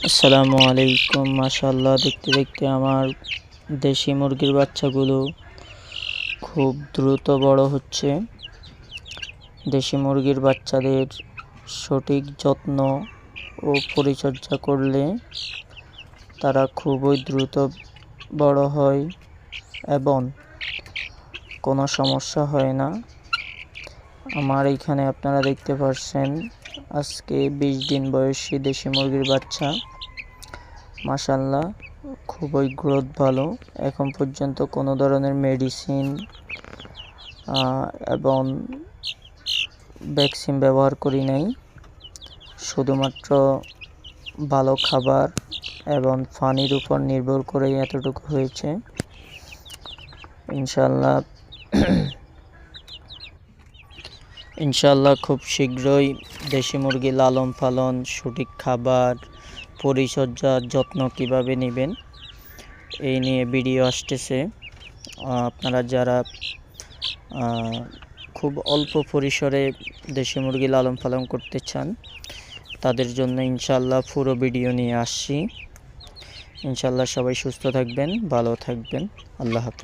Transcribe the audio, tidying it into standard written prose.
আসসালামু আলাইকুম। মাশাআল্লাহ, দেখতে দেখতে আমার দেশি মুরগির বাচ্চাগুলো খুব দ্রুত বড় হচ্ছে। দেশি মুরগির বাচ্চাদের সঠিক যত্ন ও পরিচর্যা করলে তারা খুবই দ্রুত বড় হয় এবং কোনো সমস্যা হয় না। আমার এইখানে আপনারা দেখতে পাচ্ছেন আজকে 20 দিন বয়সী দেশি মুরগির বাচ্চা। মাশাআল্লাহ, খুবই গ্রোথ ভালো। এখন পর্যন্ত কোনো ধরনের মেডিসিন এবং ভ্যাকসিন ব্যবহার করি নাই। শুধুমাত্র ভালো খাবার এবং পানির উপর নির্ভর করেই এতটুকু হয়েছে। ইনশাআল্লাহ খুব শীঘ্রই দেশি মুরগি লালন পালন, সঠিক খাবার, পরিচর্যার যত্ন কিভাবে নেবেন এই নিয়ে ভিডিও আসতেছে। আপনারা যারা খুব অল্প পরিসরে দেশি মুরগি লালন পালন করতে চান তাদের জন্য ইনশাআল্লাহ পুরো ভিডিও নিয়ে আসছি। ইনশাআল্লাহ সবাই সুস্থ থাকবেন, ভালো থাকবেন। আল্লাহ হাফেজ।